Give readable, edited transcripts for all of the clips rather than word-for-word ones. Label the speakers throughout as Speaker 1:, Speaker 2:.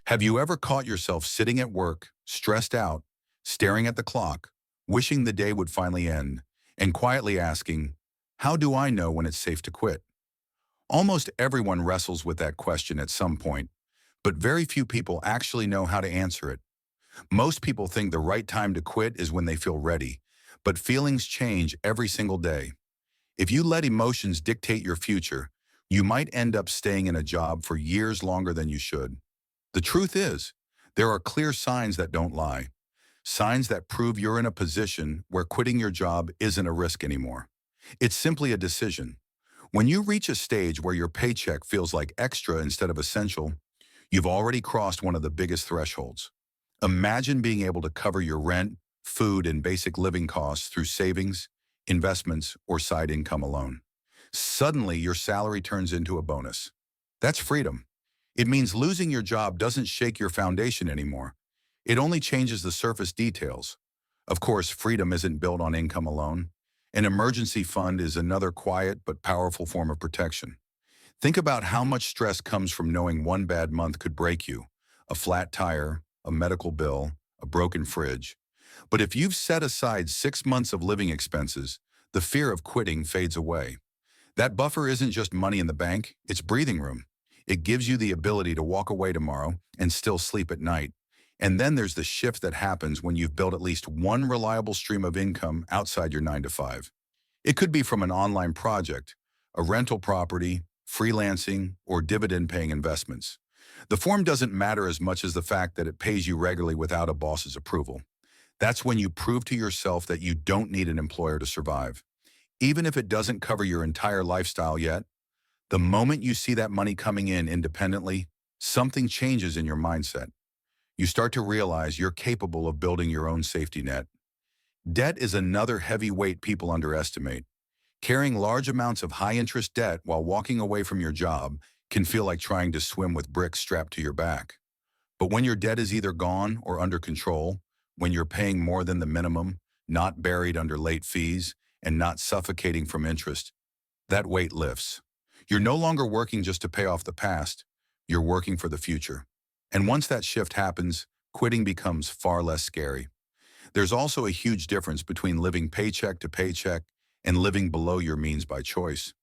Speaker 1: Have you ever caught yourself sitting at work, stressed out, staring at the clock, wishing the day would finally end, and quietly asking, how do I know when it's safe to quit? Almost everyone wrestles with that question at some point, but very few people actually know how to answer it. Most people think the right time to quit is when they feel ready, but feelings change every single day. If you let emotions dictate your future, you might end up staying in a job for years longer than you should. The truth is, there are clear signs that don't lie, signs that prove you're in a position where quitting your job isn't a risk anymore. It's simply a decision. When you reach a stage where your paycheck feels like extra instead of essential, you've already crossed one of the biggest thresholds. Imagine being able to cover your rent, food, and basic living costs through savings, investments, or side income alone. Suddenly, your salary turns into a bonus. That's freedom. It means losing your job doesn't shake your foundation anymore. It only changes the surface details. Of course, freedom isn't built on income alone. An emergency fund is another quiet but powerful form of protection. Think about how much stress comes from knowing one bad month could break you. A flat tire, a medical bill, a broken fridge. But if you've set aside 6 months of living expenses, the fear of quitting fades away. That buffer isn't just money in the bank, it's breathing room. It gives you the ability to walk away tomorrow and still sleep at night. And then there's the shift that happens when you've built at least one reliable stream of income outside your 9 to 5. It could be from an online project, a rental property, freelancing, or dividend-paying investments. The form doesn't matter as much as the fact that it pays you regularly without a boss's approval. That's when you prove to yourself that you don't need an employer to survive. Even if it doesn't cover your entire lifestyle yet, the moment you see that money coming in independently, something changes in your mindset. You start to realize you're capable of building your own safety net. Debt is another heavy weight people underestimate. Carrying large amounts of high-interest debt while walking away from your job can feel like trying to swim with bricks strapped to your back. But when your debt is either gone or under control, when you're paying more than the minimum, not buried under late fees, and not suffocating from interest, that weight lifts. You're no longer working just to pay off the past, you're working for the future. And once that shift happens, quitting becomes far less scary. There's also a huge difference between living paycheck to paycheck and living below your means by choice.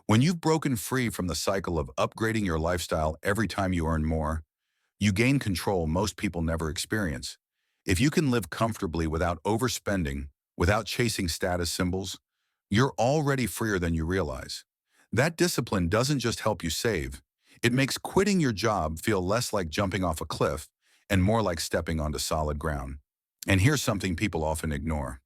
Speaker 1: When you've broken free from the cycle of upgrading your lifestyle every time you earn more, you gain control most people never experience. If you can live comfortably without overspending, without chasing status symbols, you're already freer than you realize. That discipline doesn't just help you save. It makes quitting your job feel less like jumping off a cliff and more like stepping onto solid ground. And here's something people often ignore.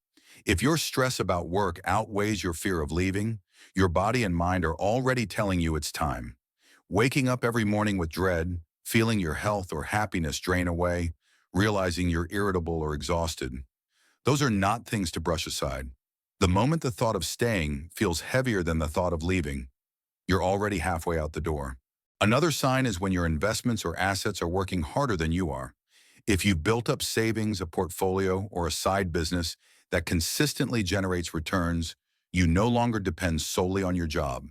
Speaker 1: If your stress about work outweighs your fear of leaving, your body and mind are already telling you it's time. Waking up every morning with dread, feeling your health or happiness drain away, realizing you're irritable or exhausted. Those are not things to brush aside. The moment the thought of staying feels heavier than the thought of leaving, you're already halfway out the door. Another sign is when your investments or assets are working harder than you are. If you've built up savings, a portfolio, or a side business that consistently generates returns, you no longer depend solely on your job.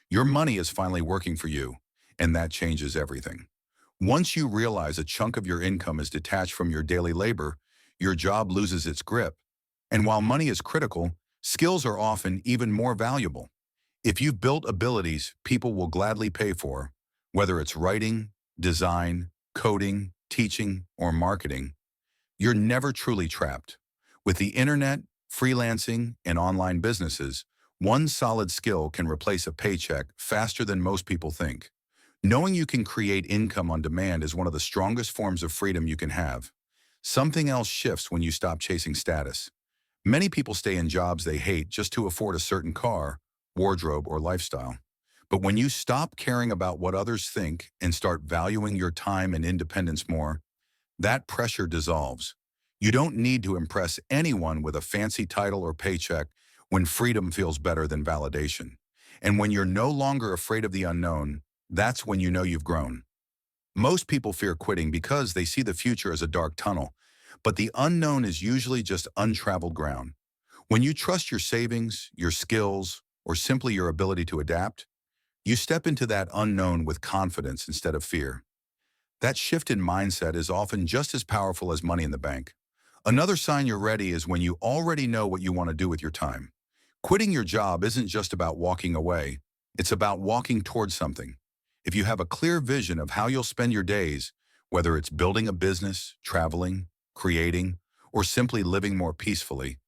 Speaker 1: Your money is finally working for you, and that changes everything. Once you realize a chunk of your income is detached from your daily labor, your job loses its grip. And while money is critical, skills are often even more valuable. If you've built abilities people will gladly pay for, whether it's writing, design, coding, teaching, or marketing, you're never truly trapped. With the internet, freelancing, and online businesses, one solid skill can replace a paycheck faster than most people think. Knowing you can create income on demand is one of the strongest forms of freedom you can have. Something else shifts when you stop chasing status. Many people stay in jobs they hate just to afford a certain car, wardrobe, or lifestyle. But when you stop caring about what others think and start valuing your time and independence more, that pressure dissolves. You don't need to impress anyone with a fancy title or paycheck when freedom feels better than validation. And when you're no longer afraid of the unknown, that's when you know you've grown. Most people fear quitting because they see the future as a dark tunnel, but the unknown is usually just untraveled ground. When you trust your savings, your skills, or simply your ability to adapt, you step into that unknown with confidence instead of fear. That shift in mindset is often just as powerful as money in the bank. Another sign you're ready is when you already know what you want to do with your time. Quitting your job isn't just about walking away, it's about walking towards something. If you have a clear vision of how you'll spend your days, whether it's building a business, traveling, creating, or simply living more peacefully,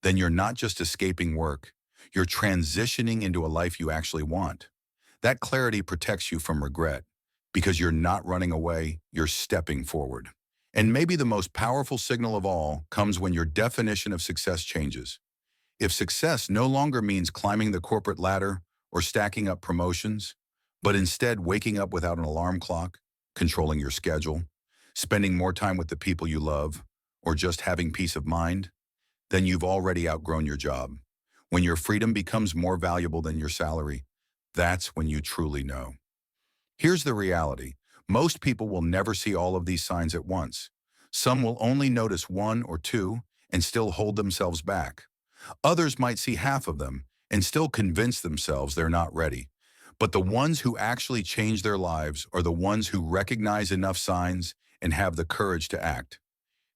Speaker 1: then you're not just escaping work, you're transitioning into a life you actually want. That clarity protects you from regret because you're not running away, you're stepping forward. And maybe the most powerful signal of all comes when your definition of success changes. If success no longer means climbing the corporate ladder or stacking up promotions, but instead waking up without an alarm clock, controlling your schedule, spending more time with the people you love, or just having peace of mind, then you've already outgrown your job. When your freedom becomes more valuable than your salary, that's when you truly know. Here's the reality. Most people will never see all of these signs at once. Some will only notice one or two and still hold themselves back. Others might see half of them and still convince themselves they're not ready. But the ones who actually change their lives are the ones who recognize enough signs and have the courage to act.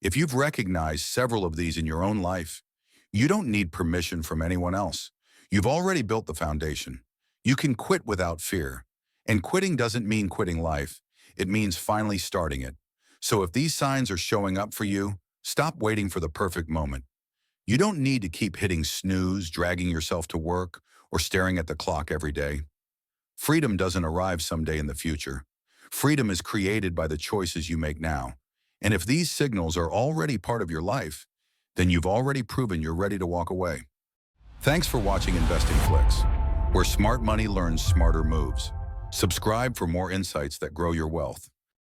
Speaker 1: If you've recognized several of these in your own life, you don't need permission from anyone else. You've already built the foundation. You can quit without fear. And quitting doesn't mean quitting life. It means finally starting it. So if these signs are showing up for you, stop waiting for the perfect moment. You don't need to keep hitting snooze, dragging yourself to work, or staring at the clock every day. Freedom doesn't arrive someday in the future. Freedom is created by the choices you make now. And if these signals are already part of your life, then you've already proven you're ready to walk away. Thanks for watching InvestingFlix, where smart money learns smarter moves. Subscribe for more insights that grow your wealth.